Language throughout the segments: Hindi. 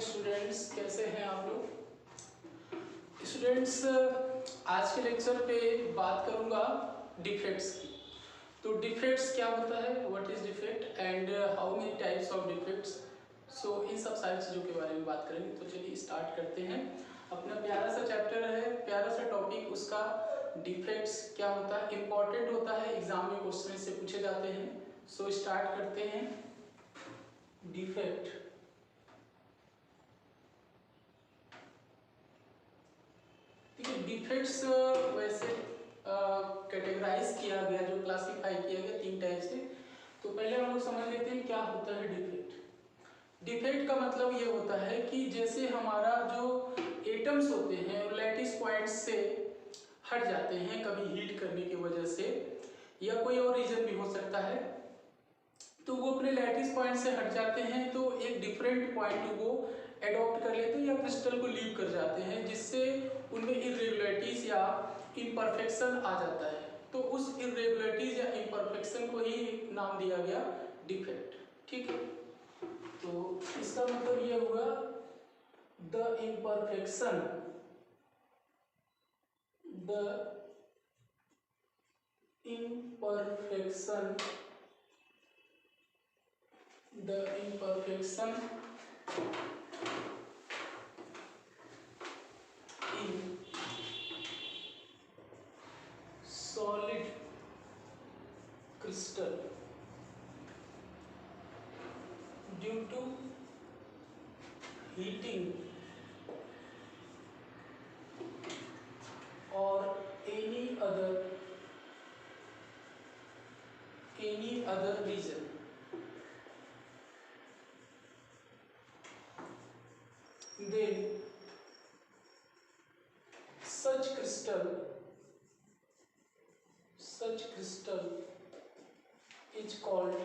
स्टूडेंट्स, कैसे हैं आप लोग। स्टूडेंट्स, आज के लेक्चर पे बात करूंगा डिफेक्ट्स की। तो डिफेक्ट्स क्या होता है, what is defect and how many types of defects. So इन सब सारी चीज़ों के बारे में बात करेंगे। तो चलिए स्टार्ट करते हैं। अपना प्यारा सा चैप्टर है, प्यारा सा टॉपिक उसका डिफेक्ट्स क्या होता है, इंपॉर्टेंट होता है, एग्जाम में क्वेश्चन से पूछे जाते हैं। सो स्टार्ट करते हैं। डिफेक्ट, ठीक है। डिफेक्ट्स वैसे कैटेगराइज किया गया, जो क्लासिफाई किया गया 3 टाइप से। तो पहले हम लोग समझ लेते हैं क्या होता है डिफेक्ट। डिफेक्ट का मतलब ये होता है कि जैसे हमारा जो एटम्स होते हैं और लैटिस पॉइंट्स से हट जाते हैं, कभी हीट करने की वजह से या कोई और रीजन भी हो सकता है, तो वो अपने लैटिस पॉइंट से हट जाते हैं तो एक डिफरेंट पॉइंट वो एडॉप्ट कर लेते हैं या क्रिस्टल को लीव कर जाते हैं, जिससे उनमें इरेगुलरिटीज या इम्परफेक्शन आ जाता है। तो उस इरेगुलरिटीज या इम्परफेक्शन को ही नाम दिया गया डिफेक्ट, ठीक है। तो इसका मतलब ये हुआ the imperfection, the imperfection in solid crystal due to heating or any other reason, then such crystal is called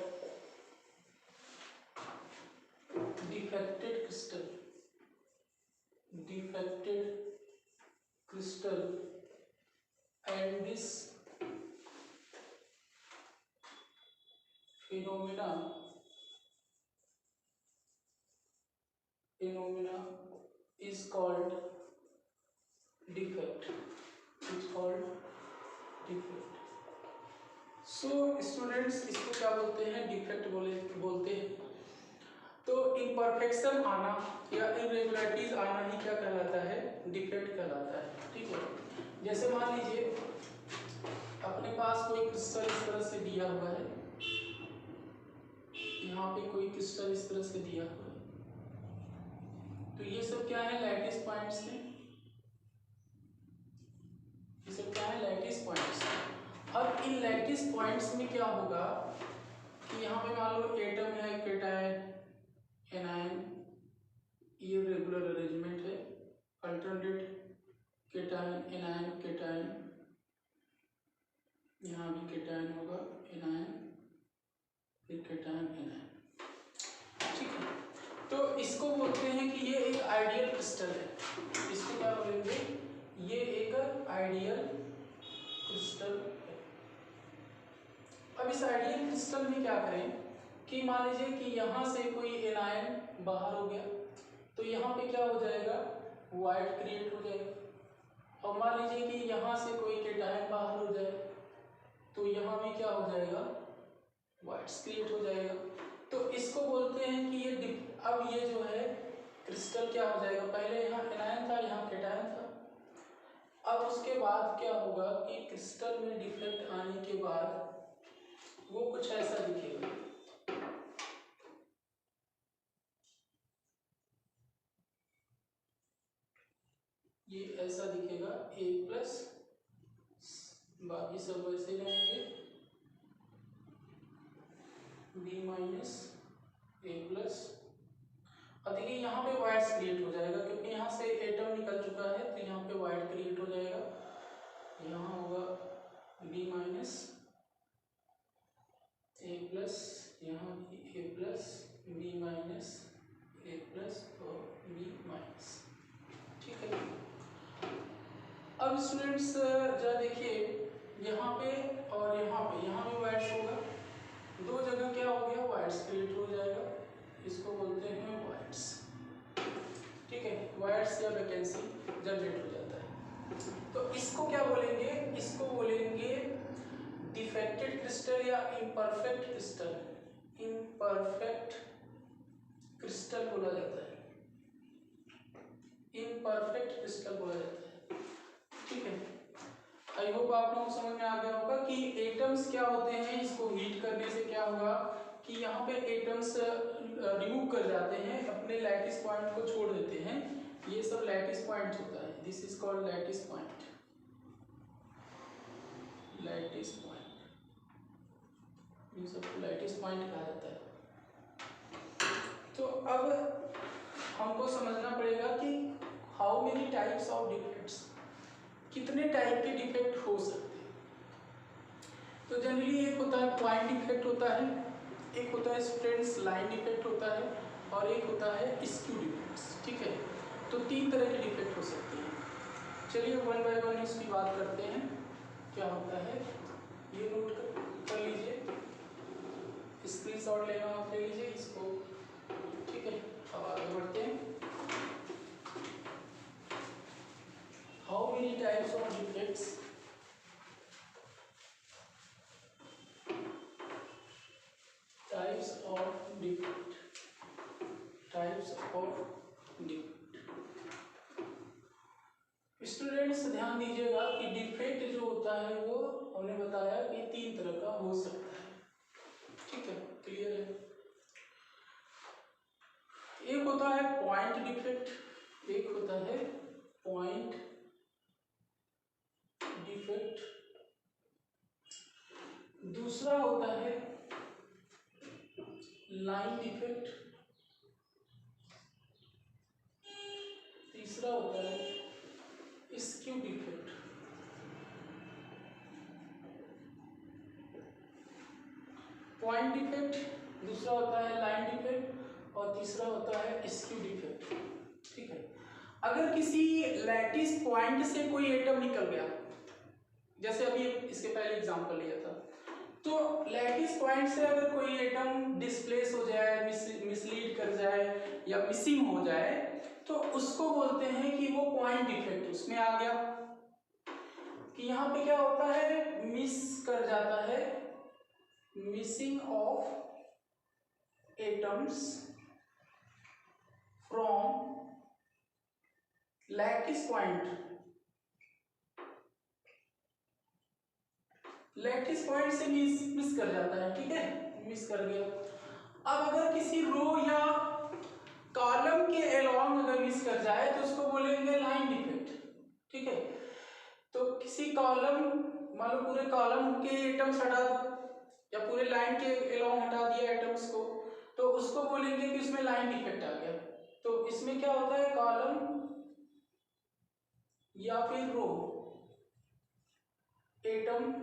defected crystal, and this phenomena is called defect. So students, इसको क्या बोलते हैं, डिफेक्ट बोलते हैं। तो इम्परफेक्शन आना या इरेगुलरिटीज आना ही क्या कहलाता है, डिफेक्ट कहलाता है, ठीक है। जैसे मान लीजिए अपने पास कोई क्रिस्टल इस तरह से दिया हुआ है, यहाँ पे कोई क्रिस्टल इस तरह से दिया हुआ है, तो ये सब क्या है, लैटिस पॉइंट्स हैं। ये सब क्या है, लैटिस पॉइंट्स। अब इन लैटिस पॉइंट्स में क्या होगा कि यहाँ पे मान लो एटम है, केटायन, एनायन, इरेगुलर अरेंजमेंट है, अल्टरनेट केटायन, एनायन, केटायन, यहाँ भी केटायन होगा, एनायन, फिर केटायन, एनायन, ठीक है। तो इसको बोलते हैं कि ये एक आइडियल क्रिस्टल है। इसको क्या बोलेंगे, ये एक आइडियल क्रिस्टल है। अब इस आइडियल क्रिस्टल में क्या करें कि मान लीजिए कि यहाँ से कोई एनायन बाहर हो गया, तो यहाँ पे क्या हो जाएगा, वाइट क्रिएट हो जाएगा। और मान लीजिए कि यहाँ से कोई केटायन बाहर हो जाए, तो यहाँ भी क्या हो जाएगा, वाइट्स क्रिएट हो जाएगा। तो इसको बोलते हैं कि ये अब ये जो है क्रिस्टल क्या हो जाएगा, पहले यहाँ एनायन था, यहाँ केटायन था। अब उसके बाद क्या होगा कि क्रिस्टल में डिफेक्ट आने के बाद वो कुछ ऐसा दिखेगा, ये ऐसा दिखेगा A+, बाकी सब वैसे रहेंगे, B-, A+। अब देखिए यहाँ पे वाइट्स क्रिएट हो जाएगा, क्योंकि यहाँ से एटम निकल चुका है, तो यहाँ पे वाइट क्रिएट हो जाएगा। यहाँ होगा B-, A+, यहाँ भी A+, B-, A+ और B-, ठीक है। अब स्टूडेंट्स जरा देखिए, यहाँ पे और यहाँ भी वाइट्स होगा, दो जगह क्या हो गया, वाइट्स क्रिएट हो जाएगा, इसको बोलते हैं वाइट्स। रिक्वायर्ड्स या वैकेंसी जनरेट हो जाता है। तो इसको क्या बोलेंगे, इसको बोलेंगे डिफेक्टेड क्रिस्टल या इम्परफेक्ट क्रिस्टल। इम्परफेक्ट क्रिस्टल बोला जाता है, इम्परफेक्ट क्रिस्टल बोला जाता है। ठीक है, आई होप आप लोगों को समझ में आ गया होगा कि एटम्स क्या होते हैं। इसको हीट करने से क्या होगा कि यहाँ पे एटम्स रिमूव कर जाते हैं, अपने लैटिस पॉइंट को छोड़ देते हैं। ये सब लैटिस पॉइंट होता है, this is called lattice point, lattice point, ये सब लैटिस पॉइंट कहा जाता है। तो अब हमको समझना पड़ेगा कि how many types of defects, कितने टाइप के डिफेक्ट हो सकते हैं। तो जनरली एक होता है पॉइंट डिफेक्ट होता है, एक होता है स्टूडेंट्स लाइन डिफेक्ट होता है, और एक होता है स्क्यू डिफेक्ट्स। ठीक है, तो 3 तरह के डिफेक्ट हो सकते हैं। चलिए वन बाय वन इसकी बात करते हैं क्या होता है। ये नोट कर लीजिए, स्क्रीनशॉट लेना आप ले लीजिए इसको। ठीक है, अब आगे बढ़ते हैं। How many types of defects, types of defect, types of defect. Students ध्यान दीजिएगा कि डिफेक्ट जो होता है वो हमने बताया कि 3 तरह का हो सकता है। ठीक है, क्लियर है। एक होता है पॉइंट डिफेक्ट, एक होता है पॉइंट डिफेक्ट, दूसरा होता है लाइन डिफेक्ट, तीसरा होता है स्क्यू डिफेक्ट। पॉइंट डिफेक्ट, दूसरा होता है लाइन डिफेक्ट, और तीसरा होता है स्क्यू डिफेक्ट। ठीक है, अगर किसी लैटिस पॉइंट से कोई एटम निकल गया, जैसे अभी इसके पहले एग्जांपल लिया था, तो लैटिस पॉइंट से अगर कोई एटम डिस्प्लेस हो जाए, मिसलीड कर जाए या मिसिंग हो जाए, तो उसको बोलते हैं कि वो पॉइंट डिफेक्ट उसमें आ गया। कि यहाँ पे क्या होता है, मिस कर जाता है, missing of atoms from lattice point, lattice point से मिस कर जाता है। ठीक है, मिस कर गया। अब अगर किसी रो या कॉलम के अलोंग अगर मिस कर जाए तो उसको बोलेंगे लाइन डिफेक्ट। ठीक है, तो किसी कॉलम, मान लो पूरे कॉलम के एटम्स हटा दो या पूरे लाइन के अलोंग हटा दिया एटम्स को, तो उसको बोलेंगे कि उसमें लाइन डिफेक्ट आ गया। तो इसमें क्या होता है, कॉलम या फिर रो एटम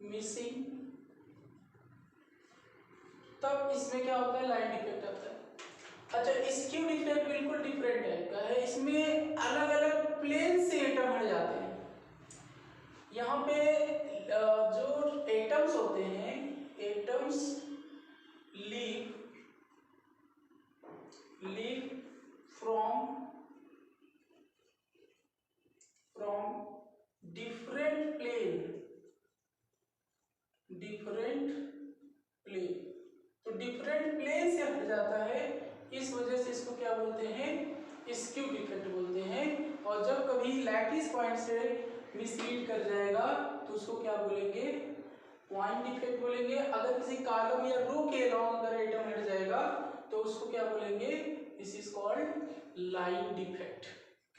मिसिंग, तब इसमें क्या होता है, लाइन डिफेक्ट आता है। अच्छा, स्क्यू डिफेक्ट बिल्कुल डिफरेंट टाइप का है, इसमें अलग अलग प्लेन से एटम हट जाते हैं। यहाँ पे जो एटम्स होते हैं, atoms leave from different plane, तो डिफरेंट प्लेन से हट जाता है, इस वजह से इसको क्या बोलते हैं, स्क्यू डिफेक्ट बोलते हैं। और जब कभी लैटिस पॉइंट से मिसलीड कर जाएगा तो उसको क्या बोलेंगे, पॉइंट डिफेक्ट बोलेंगे। अगर किसी कॉलम या रो के अलोंग अगर एटम हट जाएगा तो उसको क्या बोलेंगे, this is called line defect.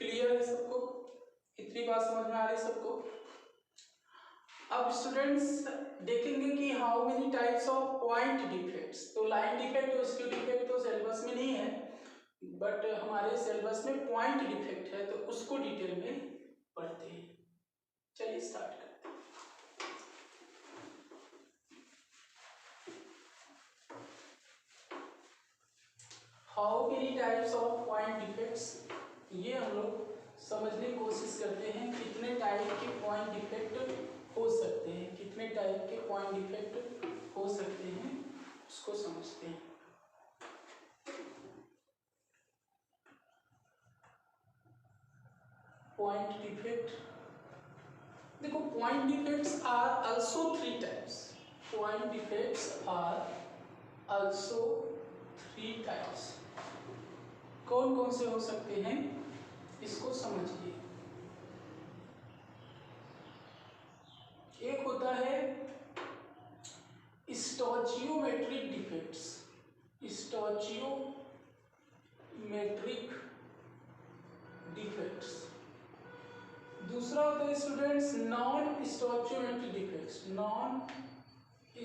Clear है सबको, इतनी बात समझ में आ रही है सबको। अब स्टूडेंट्स देखेंगे कि how many types of point defects. तो लाइन डिफेक्ट और स्क्यू डिफेक्ट तो सिलेबस में नहीं है, बट हमारे सिलेबस में पॉइंट डिफेक्ट है, तो उसको डिटेल में पढ़ते हैं। चलिए स्टार्ट करते हैं। How many types of point defects, ये हम लोग समझने की कोशिश करते हैं, कितने टाइप के पॉइंट डिफेक्ट हो सकते हैं, कितने टाइप के पॉइंट डिफेक्ट हो सकते हैं, उसको समझते हैं। Point defect. देखो point defects are also 3 types. Point defects are also 3 types. कौन कौन से हो सकते हैं इसको समझिए। एक होता है स्टोचियोमेट्रिक डिफेक्ट्स, स्टोचियोमेट्रिक डिफेक्ट्स। दूसरा होता है students non stoichiometric defects, non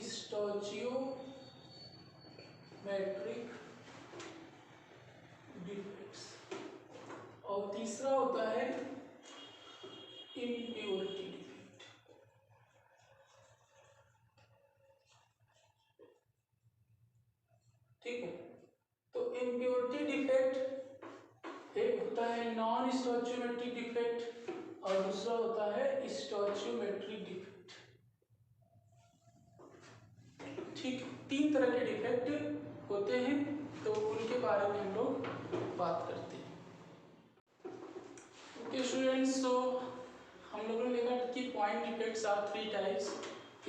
stoichiometric defects. और तीसरा होता है इम्प्योरिटी डिफेक्ट। ठीक है, तो इम्प्योरिटी डिफेक्ट एक होता है नॉन स्टोचियोमेट्रिक डिफेक्ट और दूसरा होता है स्टोचियोमेट्रिक डिफेक्ट। ठीक, 3 तरह के डिफेक्ट होते हैं, तो उनके बारे में हम लोग बात करते हैं। ओके स्टूडेंट्स, सो हम लोगों ने देखा कि point defects are 3 types,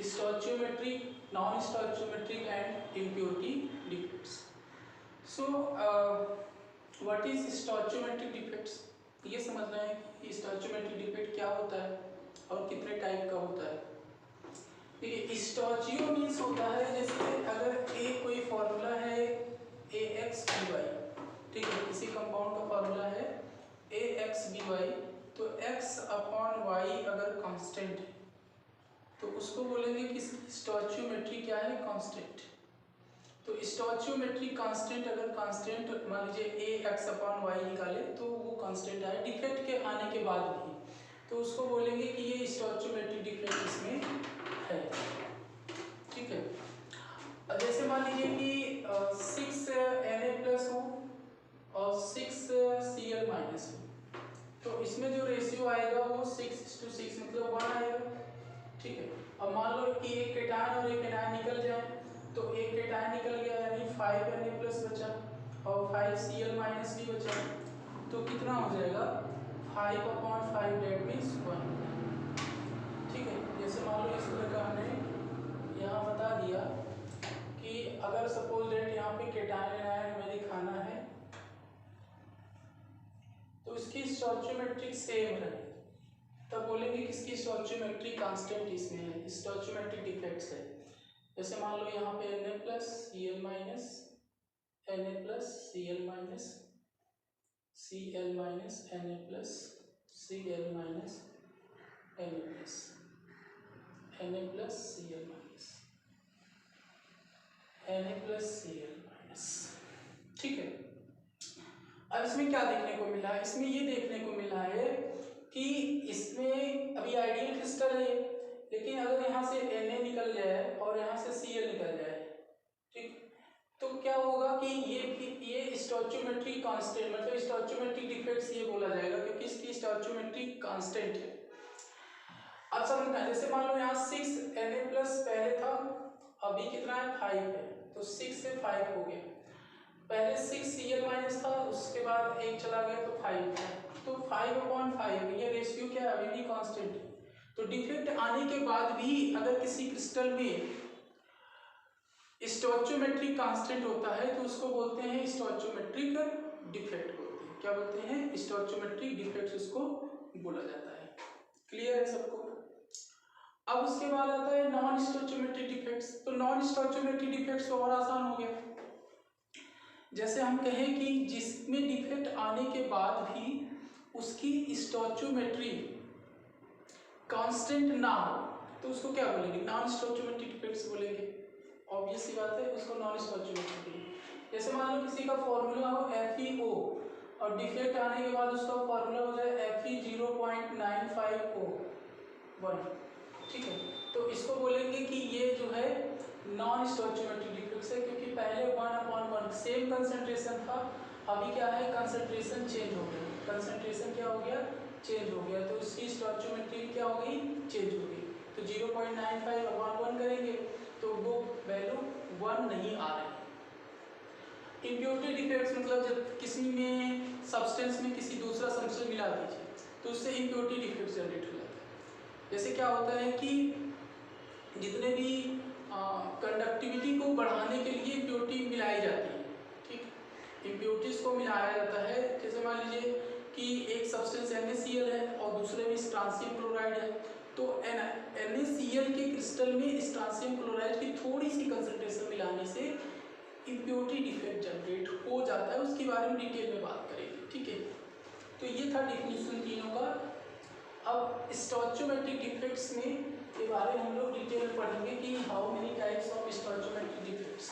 stoichiometric, non stoichiometric and impurity defects. So what is stoichiometric defects, ये समझना है कि स्टोचियोमेट्रिक डिफेक्ट क्या होता है और कितने टाइप का होता है। देखिए स्टोचियो मीन्स होता है जैसे अगर ए कोई फॉर्मूला है AX/BY, ठीक है, किसी कंपाउंड का फॉर्मूला है AX/BY, तो x/y अगर कांस्टेंट है तो उसको बोलेंगे कि स्टोचियोमेट्री क्या है, कांस्टेंट। तो स्टोचियोमेट्री कांस्टेंट अगर कांस्टेंट मान लीजिए AX/y निकाले तो वो कांस्टेंट आए डिफेक्ट के आने के बाद भी, तो उसको बोलेंगे कि ये स्टोचियोमेट्री डिफेक्ट इसमें है। ठीक है, जैसे मान लीजिए कि 6Na+ हो और 6Cl- हो, तो इसमें जो रेशियो आएगा वो 6:6 मतलब 1 आएगा। ठीक है, अब मान लो कि एक केटायन और एक एनायन निकल जाए, तो एक केटायन निकल गया यानी 5Na+ बचा और 5Cl- भी बचा, तो कितना हो जाएगा 5/5, डेट मीन्स 1। ठीक है, जैसे मान लो इस तरह का हमने यहाँ बता दिया कि अगर सपोज डेट यहाँ पे केटायन एनायन हमें दिखाना है तो इसकी स्टोचियोमेट्रिक सेम रहे, तब बोलेंगे कि इसकी स्टोचियोमेट्रिक कांस्टेंट इसमें है, स्टोचियोमेट्रिक डिफेक्ट्स है। जैसे मान लो यहाँ पे Na+, Cl-, Na+, Cl-, Cl-, Na+, Cl-, Na+, Cl-, Na+, ठीक है। अब इसमें क्या देखने को मिला है, इसमें ये देखने को मिला है कि इसमें अभी आइडियल क्रिस्टल है, लेकिन अगर यहाँ से Na निकल जाए और यहाँ से Cl निकल जाए, ठीक, तो क्या होगा कि ये स्टोचियोमेट्रिक कांस्टेंट मतलब स्टोचियोमेट्रिक डिफेक्ट्स ये बोला जाएगा क्योंकि इसकी स्टोचियोमेट्रिक कांस्टेंट है। अब समझना है, जैसे मान लो यहाँ 6Na+ पहले था, अभी कितना है 5 है, तो 6 से 5 हो गया। पहले 6Cl- था, उसके बाद 1 चला गया तो 5 है, तो 5/5 ये रेशियो क्या है, अभी भी कांस्टेंट है। तो डिफेक्ट आने के बाद भी अगर किसी क्रिस्टल में स्टोचियोमेट्रिक कांस्टेंट होता है तो उसको बोलते हैं स्टोचियोमेट्रिक डिफेक्ट बोलते हैं। क्या बोलते हैं, स्टोचियोमेट्रिक डिफेक्ट उसको बोला जाता है। क्लियर है सबको। अब उसके बाद आता है नॉन स्टोचियोमेट्रिक डिफेक्ट्स। तो नॉन स्टोचियोमेट्रिक डिफेक्ट्स तो और आसान हो गया, जैसे हम कहें कि जिसमें डिफेक्ट आने के बाद भी उसकी स्टोचियोमेट्री कांस्टेंट ना हो तो उसको क्या बोलेंगे, नॉन स्टोचियोमेट्रिक डिफेक्ट्स बोलेंगे। ऑब्वियस सी बात है, उसको नॉन स्टोचियोमेट्रिक। जैसे मान लो किसी का फॉर्मूला हो FeO और डिफेक्ट आने के बाद उसका फॉर्मूला हो जाए Fe0.95O1, ठीक है, तो इसको बोलेंगे कि ये जो है नॉन स्टोचियोमेट्रिक डिफेक्ट्स है, क्योंकि पहले 1/1 सेम कंसंट्रेशन था, अभी क्या है कंसंट्रेशन चेंज हो गया, कंसंट्रेशन क्या हो गया, चेंज हो गया, तो इसकी स्टोचियोमेट्री क्या हो गई, चेंज हो गई। तो 0.95/1 करेंगे तो वो वैल्यू 1 नहीं आ रही। इम्प्योरिटी डिफेक्ट्स मतलब जब किसी में सब्सटेंस में किसी दूसरा सब्सटेंस मिला दीजिए तो उससे इम्प्योरिटी डिफेक्ट जनरेट हो जाता है। जैसे क्या होता है कि जितने भी कंडक्टिविटी को बढ़ाने के लिए इम्प्योरिटी मिलाई जाती है, ठीक, इम्प्योरिटीज को मिलाया जाता है। जैसे मान लीजिए कि एक सब्सटेंस NaCl है और दूसरे में स्ट्रांसियम क्लोराइड है, तो NaCl के क्रिस्टल में स्ट्रांसियम क्लोराइड की थोड़ी सी कंसंट्रेशन मिलाने से इम्प्योरिटी डिफेक्ट जनरेट हो जाता है। उसके बारे में डिटेल में बात करेंगे, ठीक है। तो ये था डिफिनीशन तीनों का। अब स्टोइचोमेट्रिक डिफेक्ट्स में के बारे में हम लोग डिटेल में पढ़ेंगे कि how many types of stoichiometric defects,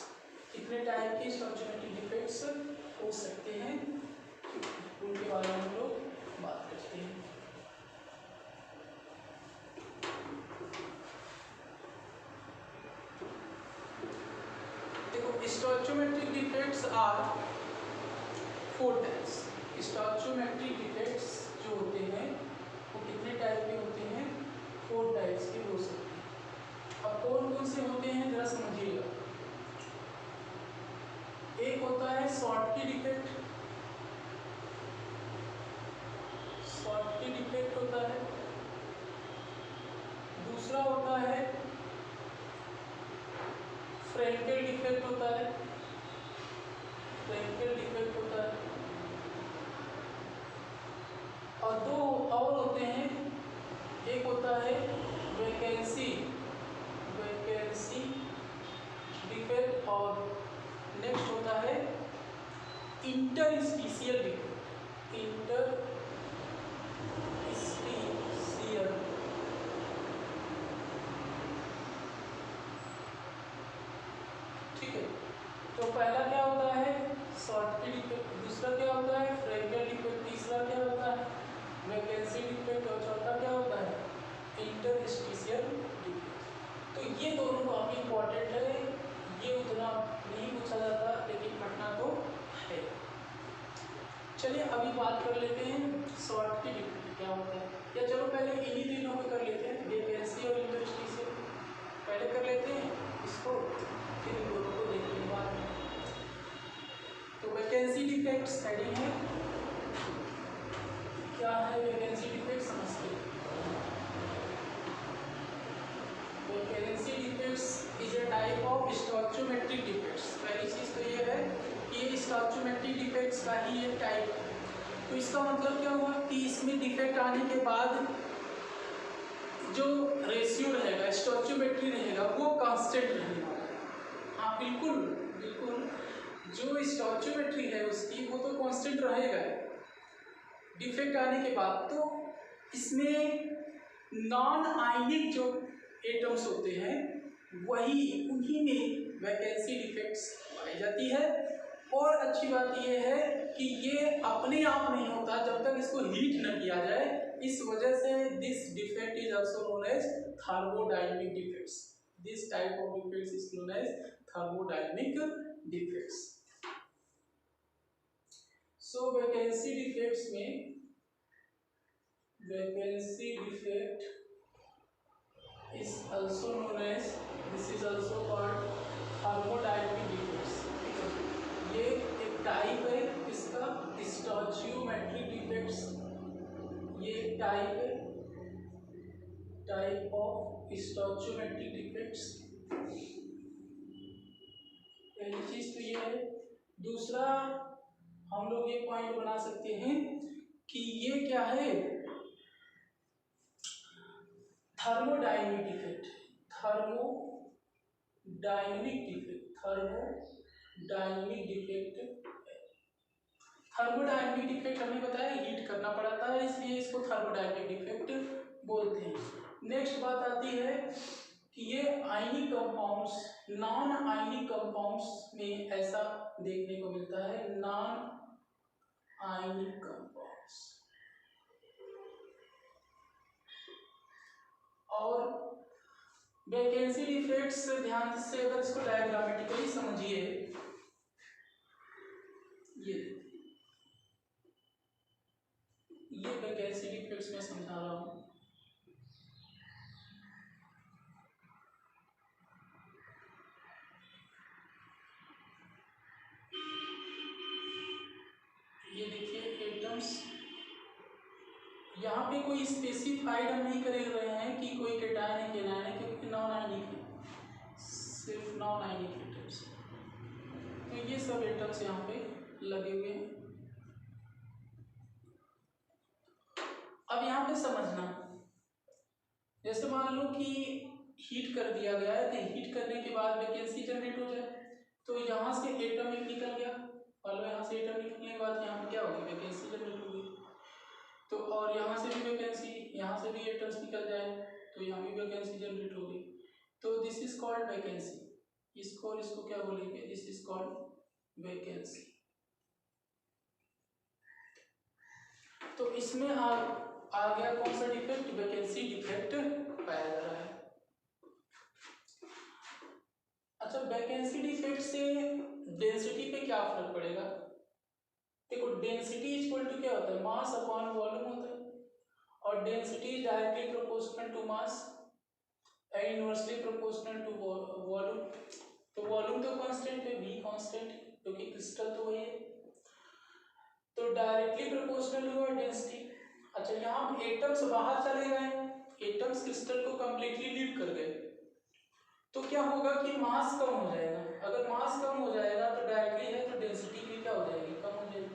कितने टाइप के स्टोइचोमेट्रिक डिफेक्ट्स हो सकते हैं, उनके बारे में हम लोग बात करते हैं। देखो स्टोइचोमेट्रिक डिफेक्ट्स आर 4 टाइप्स। स्टोइचोमेट्रिक डिफेक्ट्स जो होते हैं वो कितने टाइप के होते हैं? 4 टाइप्स के हो सकते हैं। अब कौन कौन से होते हैं जरा समझिएगा। एक होता है शॉर्टकी डिफेक्ट, शॉर्टकी डिफेक्ट होता है। दूसरा होता है फ्रैंकेल डिफेक्ट होता है, फ्रैंकेल डिफेक्ट होता है। और 2 और होते हैं, एक होता है वैकेंसी, वैकेंसी डिफेक्ट, और नेक्स्ट होता है इंटरस्टिशियल डिफेक्ट, इंटरस्टिशियल। ठीक है, तो पहला क्या होता है? Schottky defect. दूसरा क्या होता है? फ्रैंकेल डिफेक्ट। तीसरा क्या होता है? Vacancy defect. और चौथा क्या होता है? Interstitial defect. तो ये दोनों काफी इंपॉर्टेंट है, ये उतना नहीं पूछा जाता लेकिन पढ़ना तो है। चलिए अभी बात कर लेते हैं शॉर्टकी डिफेक्ट क्या होता है, या चलो पहले इन्हीं तीनों पे कर लेते हैं, वैकेंसी और इंटरस्टिशियल पहले कर लेते हैं इसको, फिर इन दोनों को देखेंगे बाद में। तो वैकेंसी डिफेक्ट्स हेडिंग है, क्या है वैकेंसी डिफेक्ट समझते हैं। Vacancy defects is a type of stoichiometric defects. पहली चीज तो ये है कि ये स्टोइचोमेट्रिक डिफेक्ट्स का ही एक टाइप है। तो इसका मतलब क्या हुआ कि इसमें डिफेक्ट आने के बाद जो रेशियो रहेगा, स्टोइचोमेट्री रहेगा, वो कांस्टेंट रहने वाला है। हाँ बिल्कुल बिल्कुल, जो स्टोइचोमेट्री है उसकी वो तो कांस्टेंट रहेगा डिफेक्ट आने के बाद। तो इसमें नॉन आयनिक जो एटम्स होते हैं वही, उन्हीं में वैकेंसी डिफेक्ट्स पाई जाती है। और अच्छी बात यह है कि ये अपने आप नहीं होता जब तक इसको हीट न किया जाए। इस वजह से this defect is also known as thermodynamic defects. This type of defects is known as thermodynamic defects. So vacancy defects में, vacancy defect is also known as, this is also called thermodynamic defects। ये एक टाइप है इसका स्टोइचोमेट्रिक डिफेक्ट्स, ये एक टाइप है, टाइप ऑफ स्टोइचोमेट्रिक डिफेक्ट्स। पहली चीज तो ये है। दूसरा हम लोग ये पॉइंट बना सकते हैं कि ये क्या है? Thermodynamic defect, thermodynamic defect, thermodynamic defect. Thermodynamic defect हमने बताया हीट करना पड़ता है, इसलिए इसको थर्मोडायनेमिक डिफेक्ट बोलते हैं। नेक्स्ट बात आती है कि ये ionic compounds, non ionic compounds में ऐसा देखने को मिलता है, नॉन आयनिक कंपाउंड्स। और वैकेंसी डिफेक्ट्स ध्यान से अगर इसको डायग्रामेटिकली समझिए, ये वैकेंसी डिफेक्ट्स में समझा रहा हूं। ये देखिए एटम्स, यहाँ पे कोई स्पेसिफाइड हम नहीं कर रहे हैं कि कोई केटायन है केनायन है, क्योंकि नॉन आयनिक है, सिर्फ नॉन आयनिक एटम्स। तो ये सब एटम्स यहाँ पे लगे हुए हैं। अब यहाँ पे समझना, जैसे मान लो कि हीट कर दिया गया है, तो हीट करने के बाद वैकेंसी जनरेट हो जाए, तो यहाँ से एटम एक निकल गया, मान लो यहाँ से एटम निकलने के बाद यहाँ पे क्या होगी, वैकेंसी जनरेट होगी। तो और यहाँ से भी वैकेंसी, यहाँ से भी एटम्स निकल जाए तो यहाँ भी वैकेंसी जनरेट होगी। तो दिस इज कॉल्ड वैकेंसी। इसको और इसको क्या बोलेंगे, दिस इज कॉल्ड वैकेंसी। तो इसमें आ गया कौन सा डिफेक्ट, वैकेंसी डिफेक्ट पाया जा रहा है। अच्छा, वैकेंसी डिफेक्ट से डेंसिटी पे क्या फर्क पड़ेगा? देखो, डेंसिटी इक्वल टू क्या होता है, मास अपॉन वॉल्यूम होता है, और density is directly proportional to mass and inversely proportional to volume. तो वॉल्यूम तो कांस्टेंट है, v कांस्टेंट, क्योंकि क्रिस्टल तो वही है, तो डायरेक्टली प्रोपोर्शनल हुआ डेंसिटी। अच्छा, यहाँ हम एटम्स बाहर चले गए, एटम्स क्रिस्टल को कंप्लीटली लीव कर गए, तो क्या होगा कि मास कम हो जाएगा। अगर मास कम हो जाएगा तो डायरेक्टली है तो डेंसिटी भी क्या हो जाएगी, कम हो जाएगी।